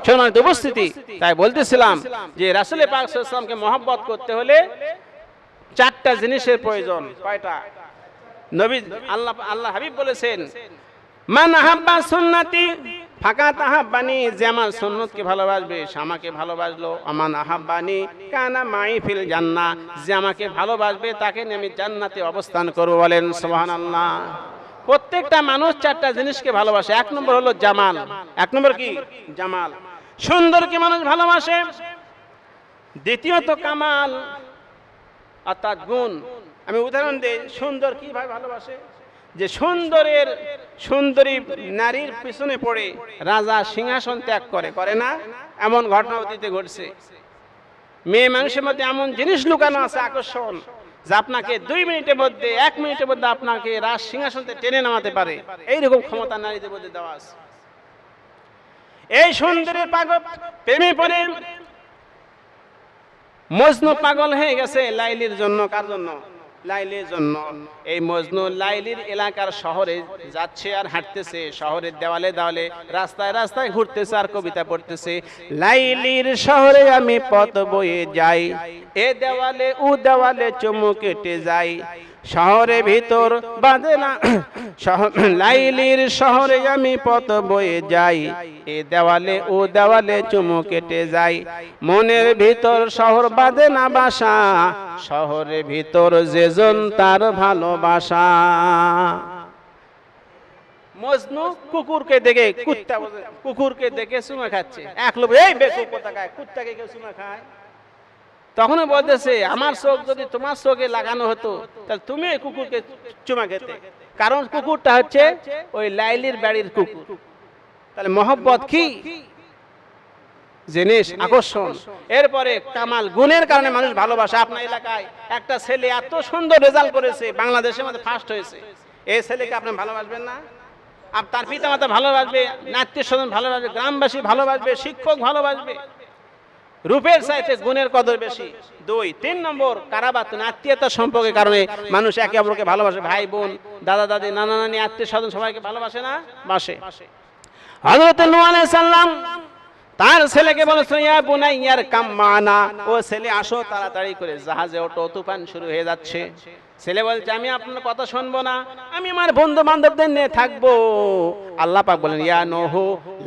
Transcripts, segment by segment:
সম্মানিত উপস্থিতি, তাই বলতেছিলাম যে রাসূল পাক সাল্লাল্লাহু আলাইহি ওয়াসাল্লামকে মহব্বত করতে হলে চারটা জিনিসের প্রয়োজন। কয়টা? নবী আল্লাহ হাবিব বলেছেন, মান আহাব্বা সুন্নতি ফাকাত আহাব্বানি, যে আমার সুন্নতকে ভালোবাসবে সে আমাকে ভালোবাসলো। আমান আহাব্বানি কানা মাই ফিল জান্নাহ, যে আমাকে ভালোবাসবে তাকে নিয়ে আমি জান্নাতে অবস্থান করব। বলেন সুবহানাল্লাহ। প্রত্যেকটা মানুষ চারটা জিনিসকে ভালোবাসে। এক নম্বর হলো জামাল। এক নম্বর কি? জামাল, সুন্দরকে মানুষ ভালোবাসে। দ্বিতীয়ত কামাল অর্থাৎ গুণ। আমি উদাহরণ দিই, সুন্দর কিভাবে ভালোবাসে, যে সুন্দরী নারীর পিছনে পড়ে রাজা সিংহাসন ত্যাগ করে না? এমন ঘটনা অতীতে ঘটছে। মেয়ে মানুষের মধ্যে এমন জিনিস লুকানো আছে আকর্ষণ, যে আপনাকে 2 মিনিটের মধ্যে 1 মিনিটের মধ্যে আপনাকে রাজ সিংহাসনতে টেনে নামাতে পারে। এইরকম ক্ষমতা নারীদের মধ্যে দেওয়া আছে। এই সুন্দরীর পাগল প্রেমে পড়ে মজনু পাগল হয়ে গেছে লাইলির জন্য। কার জন্য? লাইলির জন্য। এই মজনু লাইলির এলাকার শহরে যাচ্ছে আর হাঁটতেছে, শহরের দেওয়ালে দেওয়ালে রাস্তায় রাস্তায় ঘুরতেছে আর কবিতা পড়তেছে। লাইলির শহরে আমি পথ বয়ে যাই, এ দেওয়ালে ও দেওয়ালে চুমু কেটে যাই, শহরের ভিতর বাঁধে না লাইলির শহরে আমি পথ বয়ে যাই, এ দেওয়ালে ও দেওয়ালে চুমু কেটে যাই, মনের ভিতর শহর বাঁধে না বাসা, শহরের ভিতর যেজন তার ভালোবাসা। মজনু কুকুরকে দেখে কুকুরকে দেখে চুমা খাচ্ছে। এক লোক, এই বেকুব কোথাকার, কুত্তাকে কেউ চুমা খায়? তখন বলতেছে, আমার চোখ যদি তোমার চোখে লাগানো হতো তাহলে তুমি এই কুকুরকে চুমা খেতে। কারণ কুকুরটা হচ্ছে ওই লাইলির বাড়ির কুকুর। তাহলে মহব্বত কি জিনিস? আকর্ষণ। এরপরে কামাল, গুণের কারণে মানুষ ভালোবাসে। আপনার এলাকায় একটা ছেলে এত সুন্দর রেজাল্ট করেছে, বাংলাদেশের মধ্যে ফার্স্ট হয়েছে, এই ছেলেকে আপনি ভালোবাসবেন না? তার পিতা মাতা ভালোবাসবে, আত্মীয় স্বজন ভালোবাসবে, গ্রামবাসী ভালোবাসবে, শিক্ষক ভালোবাসবে। রূপের চাইতে গুণের কদর বেশি। 2 3 নম্বর কারাবাতুন, আত্মীয়তার সম্পর্কের কারণে মানুষ একে অপরকে ভালোবাসে। ভাই বোন, দাদা দাদি, নানা নানি, আত্মীয় স্বজন সবাইকে ভালোবাসে না? বাসে। হযরত নূহ আলাইহিস সালাম তার ছেলেকে বলেছেন, ইয়া বুনাইয়ার কাম মানা, ও ছেলে আসো তাড়াতাড়ি করে জাহাজে ওঠো, তুফান শুরু হয়ে যাচ্ছে। ছেলে বলছে, আমি আপনার কথা শুনবো না, আমি আমার বন্ধু বান্ধবদের নিয়ে থাকবো। আল্লাহ পাক বলেন, ইয়া নূহ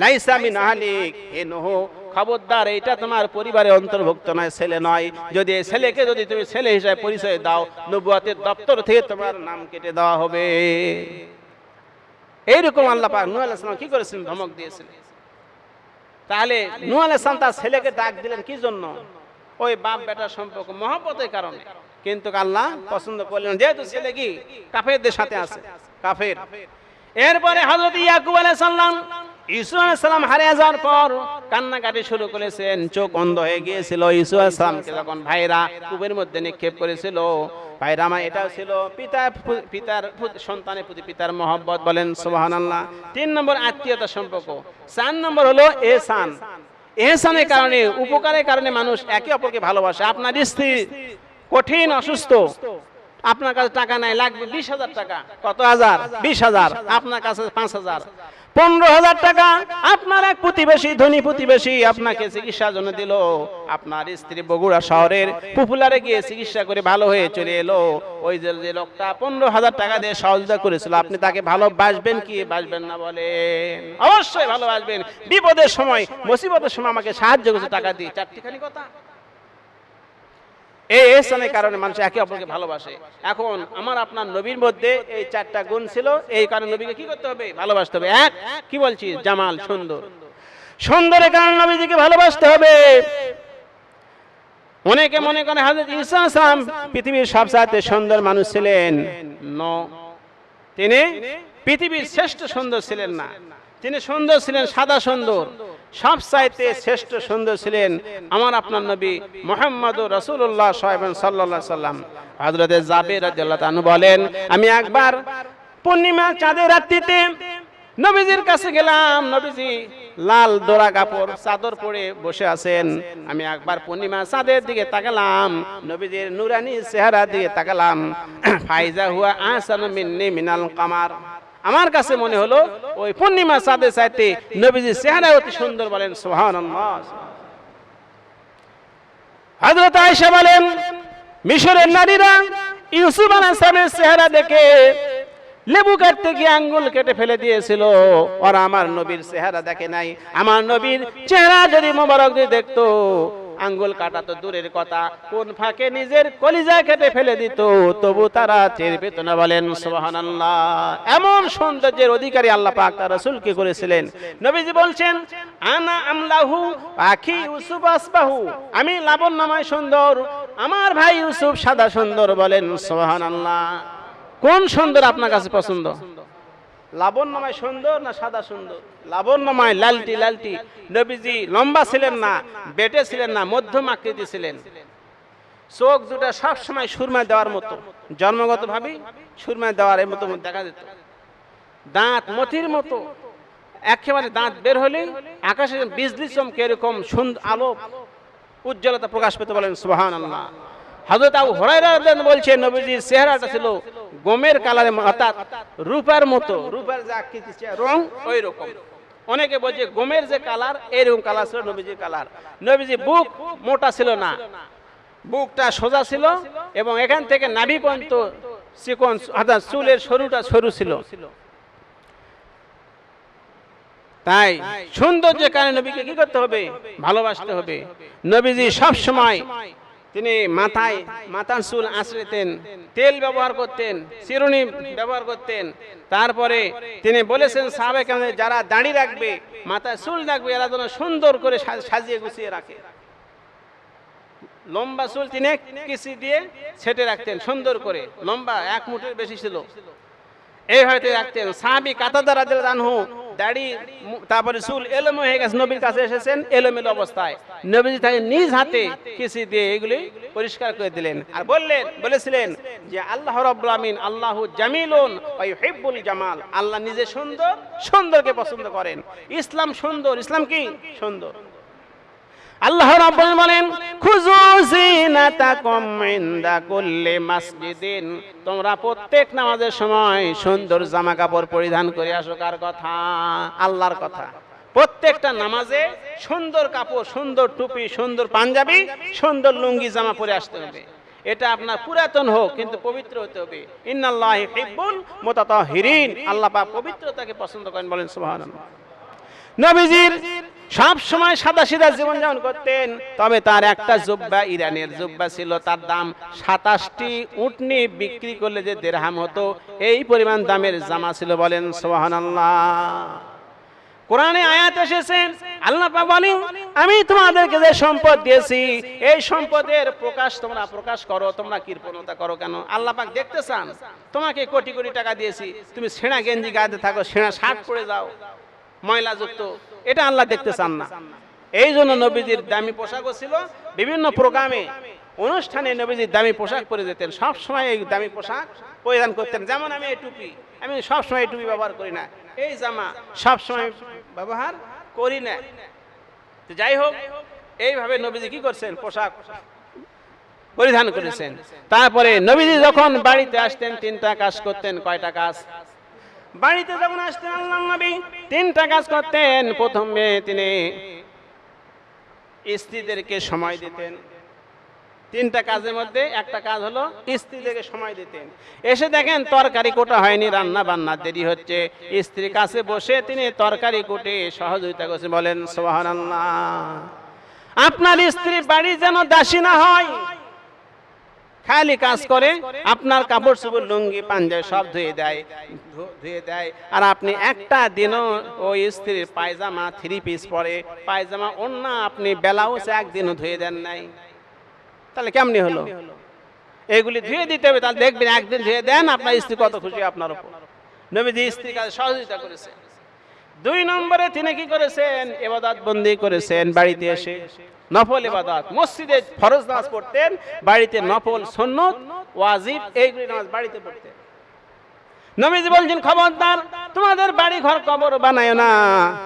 লাইসা মিন আহলিক, হে নূহ খবরদার, এটা তোমার পরিবারের অন্তর্ভুক্ত নয়, ছেলে নয়। যদি এই ছেলেকে যদি তুমি ছেলে হিসেবে পরিচয় দাও, নবুয়তের দপ্তর থেকে তোমার নাম কেটে দেওয়া হবে। এইরকম আল্লাহ পাক নূহ আলাইহিস সালাম কি করেছিলেন? ধমক দিয়েছিলেন। তাহলে নূহ আলাইহিস সালাম তার ছেলেকে ডাক দিলেন কি জন্য? ওই বাপ বেটার সম্পর্ক, মহব্বতের কারণে। কিন্তু আল্লাহ পছন্দ করলেন, যেহেতু ছেলে কি কাফেরদের সাথে আছে, কাফের। এরপরে হযরত ইয়াকুব আলাইহিস সালাম, ইসু আলাইহিস সালাম হারিয়ে যাওয়ার পর কান্নাকাটি শুরু করেছেন, চোখ অন্ধ হয়ে গিয়েছিল। ইসু আলাইহিস সালামকে যখন ভাইরা কূপের মধ্যে নিক্ষেপ করেছিল, ভাইরা আমার এটাও ছিল পিতার সন্তানের প্রতি পিতার মহব্বত। বলেন সুবহানাল্লাহ। 3 নম্বর আত্মীয়তার সম্পর্ক। 4 নম্বর হলো এহসান। এহসানের কারণে, উপকারের কারণে মানুষ একে অপরকে ভালোবাসে। আপনার স্ত্রী কঠিন অসুস্থ, আপনার কাছে টাকা নাই, লাগবে 20,000 টাকা। কত হাজার? 20,000। আপনার কাছে 5,000, 15,000 টাকা। আপনার এক প্রতিবেশী, ধনী প্রতিবেশী আপনাকে চিকিৎসার জন্য দিল। আপনার স্ত্রী বগুড়া শহরের পপুলারে গিয়ে চিকিৎসা করে ভালো হয়ে চলে এলো। ওই যে লোকটা 15,000 টাকা দিয়ে সহযোগিতা করেছিল, আপনি তাকে ভালোবাসবেন কি বাসবেন না? বলেন অবশ্যই ভালোবাসবেন। বিপদের সময়, মুসিবতের সময় আমাকে সাহায্য করেছে টাকা দিয়ে, চারটিখানি কথা। এই এহসানের কারণে মানুষ একে অপরকে ভালোবাসে। এখন আমার আপনার নবীর মধ্যে এই 4টা গুণ ছিল, এই কারণে নবীকে কি করতে হবে? ভালোবাসতে হবে। এক, কি বলছি? জামাল, সুন্দর। সুন্দরের কারণে নবীজিকে ভালোবাসতে হবে। অনেকে মনে করে হযরত ঈসা আলাইহিস সালাম পৃথিবীর সবচেয়ে সুন্দর মানুষ ছিলেন। তিনি পৃথিবীর শ্রেষ্ঠ সুন্দর ছিলেন না। তিনি সুন্দর ছিলেন, সাদা সুন্দর। সবচাইতে শ্রেষ্ঠ সুন্দর ছিলেন আমার আপনার নবী মুহাম্মদুর রাসূলুল্লাহ সাল্লাল্লাহু আলাইহি সাল্লাম। হযরত জাবের রাদিয়াল্লাহু তাআলা বলেন, আমি একবার পূর্ণিমা চাঁদের রাত্রিতে নবীজির কাছে গেলাম। নবীজি লাল দোরা কাপড় চাদর পরে বসে আছেন। আমি একবার পূর্ণিমা চাঁদের দিকে তাকালাম, নবীজির নূরানি চেহারার দিকে তাকালাম। ফাইজা হুয়া আহসানু মিন্নি মিনাল কামার। আমার কাছে মনে হলো ওই পূর্ণিমা চাঁদের চাইতে নবীজির চেহারা অতি সুন্দর। বলেন সুবহানাল্লাহ। হযরত আয়েশা বলেন, মিশরের নারীরা ইউসুফ আলাইহিস সালামের চেহারা দেখে লেবু কাটতে গিয়ে আঙ্গুল কেটে ফেলে দিয়েছিল। ওরা আমার নবীর চেহারা দেখে নাই। আমার নবীর চেহারা যদি মোবারক দিয়ে দেখতো, আঙ্গুল কাটা তো দূরের কথা, কোন ফাঁকে নিজের কলিজা কেটে ফেলে দিত, তবু তারা টের পেত না। বলেন সুবহানাল্লাহ। এমন সৌন্দর্যের অধিকারী আল্লাহ পাক তার রাসূলকে করেছিলেন। নবীজি বলছেন, আনা আমলাহু আখি ইউসুফ আসবাহু, আমি লাবণ্যময় সুন্দর, আমার ভাই ইউসুফ সাদা সুন্দর। বলেন সুবহানাল্লাহ। কোন সুন্দর আপনার কাছে পছন্দ? লাবণ্যময় সুন্দর না সাদা সুন্দর? লাবণ্যময়, লালটি লালটি। নবীজি লম্বা ছিলেন না, বেটে ছিলেন না, মধ্যম আকৃতি ছিলেন। চোখ দুটা সব সময় সুরমা দেওয়ার মতো, জন্মগতভাবে সুরমা দেওয়ার মতো দেখা যেত। দাঁত মতির মতো, একেবারে দাঁত বের হলে আকাশে বিজলি চমকে এরকম সুন্দর আলো উজ্জ্বলতা প্রকাশ পেত। বলেন সুবহানাল্লাহ। হযরত আবু হুরায়রা রাদিয়াল্লাহু বলছেন, নবীজির চেহারাটা ছিল গমের কালারে, অর্থাৎ রূপার মতো, রূপার যে আকৃতি রং ওই রকম। অনেকে বলছে গমের যে কালার, এরকম কালার ছিল নবীজির কালার। নবীজি বুক মোটা ছিল না, বুকটা সোজা ছিল এবং এখান থেকে নাভি পর্যন্ত চিকন, অর্থাৎ চুলের সরুটা সরু ছিল। তাই সৌন্দর্যের কারণে নবীকে কি করতে হবে? ভালোবাসতে হবে। নবীজি সব সময় তিনি মাথার চুল আঁচড়েতেন, তেল ব্যবহার করতেন, চিরুনি ব্যবহার করতেন। তারপরে তিনি বলেছেন সাহাবায়ে কেরাম যারা দাড়ি রাখবে, মাথায় চুল রাখবে, এরা যেন সুন্দর করে সাজিয়ে গুছিয়ে রাখে। লম্বা চুল তিনি কিসি দিয়ে ছেটে রাখতেন সুন্দর করে, লম্বা 1 মুঠের বেশি ছিল, এইভাবে রাখতেন। সাহাবী কাতাদা রাদিয়াল্লাহু আনহু দাড়ি তারপরে চুল এলোমেলো হয়ে গেছে, নবীর কাছে এসেছেন এলোমেলো অবস্থায়। নবীজি তাকে নিজ হাতে কিসি দিয়ে এগুলি পরিষ্কার করে দিলেন আর বলেছিলেন যে আল্লাহ রাব্বুল আমিন আল্লাহু জামিলুন ওয়া ইউহিব্বুল জামাল, আল্লাহ নিজে সুন্দর, সুন্দরকে পছন্দ করেন। ইসলাম সুন্দর, ইসলাম কি সুন্দর। আল্লাহ রাব্বুল আলামিন বলেন, খুযু যিনাতাকুম ইনদা কুল্লি মাসজিদিন, তোমরা প্রত্যেক নামাজের সময় সুন্দর জামা কাপড় পরিধান করে আসো। কার কথা? আল্লাহর কথা। প্রত্যেকটা নামাজে সুন্দর কাপড়, সুন্দর টুপি, সুন্দর পাঞ্জাবি, সুন্দর লুঙ্গি জামা পরে আসতে হবে। এটা আপনার পুরাতন হোক কিন্তু পবিত্র হতে হবে। ইন্নাল্লাহা ইউহিব্বুল মুতাতাহহিরিন, আল্লাহ পাক পবিত্রতাকে পছন্দ করেন। বলেন সুবহানাল্লাহ। নবীজির সব সময় সাদা সিধা জীবন যাপন করতেন, তবে তার একটা জুব্বা, ইরানের জুব্বা ছিল, তার দাম 27টি উটনি বিক্রি করলে যে দিরহাম হতো, এই পরিমাণ দামের জামা ছিল। বলেন সুবহানাল্লাহ। কোরআনে আয়াত এসেছে, আল্লাহ পাক বলেন, আমি তোমাদেরকে যে সম্পদ দিয়েছি এই সম্পদের প্রকাশ তোমরা প্রকাশ করো, তোমরা কৃপণতা করো কেন? আল্লাহ পাক দেখতে চান, তোমাকে কোটি কোটি টাকা দিয়েছি, তুমি ছেঁড়া গেঞ্জি গায়ে থাকো, ছেঁড়া শার্ট পরে যাও, ময়লাযুক্ত, এটা আল্লাহ দেখতে চান না। এই জন্য নবীজির দামি পোশাকও ছিল। বিভিন্ন প্রোগ্রামে, অনুষ্ঠানে নবীজি দামি পোশাক পরে যেতেন, সব সময় এই দামি পোশাক পরিধান করতেন। যেমন আমি এই টুপি, আমি সব সময় এই টুপি ব্যবহার করি না, এই জামা সব সময় ব্যবহার করি না। তো যাই হোক, এইভাবে নবীজি কি করছেন? পোশাক পরিধান করেছেন। তারপরে নবীজি যখন বাড়িতে আসতেন 3টা কাজ করতেন। কয়টা কাজ? বাড়িতে যখন আসতেন আল্লাহর নবী 3টা কাজ করতেন। প্রথমে তিনি স্ত্রীদেরকে সময় দিতেন। 3টা কাজের মধ্যে একটা কাজ হলো স্ত্রীদেরকে সময় দিতেন। এসে দেখেন তরকারি কোটা হয়নি, রান্না বান্না দেরি হচ্ছে, স্ত্রীর কাছে বসে তিনি তরকারি কোটে সহযোগিতা করছেন। বলেন সুবহানাল্লাহ। আপনার স্ত্রী বাড়ি যেন দাসী না হয়, খালি কাজ করে, আপনার কাপড় চোপড় লুঙ্গি পাঞ্জাবি সব ধুয়ে দেয়, আর আপনি একটা দিনও ওই স্ত্রীর পায়জামা 3 পিস পরে, পায়জামা ওন্না আপনি ব্লাউজ একদিনও ধুয়ে দেন নাই, তাহলে কেমনি হলো? এগুলি ধুয়ে দিতে হবে। তাহলে দেখবেন একদিন ধুয়ে দেন, আপনার স্ত্রী কত খুশি আপনার উপর। নবীজি স্ত্রীর কাছে সহযোগিতা করেছেন। 2 নম্বরে তিনি কি করেছেন? ইবাদত বন্দি করেছেন। বাড়িতে এসে নফল ইবাদত, মসজিদে ফরজ নামাজ পড়তেন, বাড়িতে নফল, সুন্নত, ওয়াজিব এইগুলি নামাজ বাড়িতে পড়তেন। নবীজি বলছেন, খবরদার তোমাদের বাড়ি ঘর কবর বানায় না।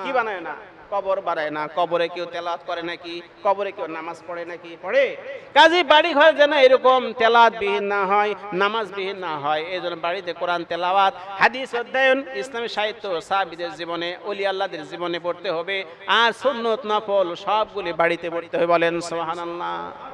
কি বানায় না? কবর বাড়ায় না। কবরে কেউ তেলাওয়াত করে নাকি? কবরে কেউ নামাজ পড়ে নাকি? পড়ে। কাজী বাড়ি ঘরে যেন এরকম তেলাওয়াতবিহীন না হয়, নামাজবিহীন না হয়, এই জন্য বাড়িতে কোরআন তেলাওয়াত, হাদিস অধ্যয়ন, ইসলামী সাহিত্য সাহাবীদের জীবনে, ওলি আল্লাহদের জীবনে পড়তে হবে। আর সুন্নত নফল সবগুলি বাড়িতে পড়তে হবে। বলেন সুবহানাল্লাহ।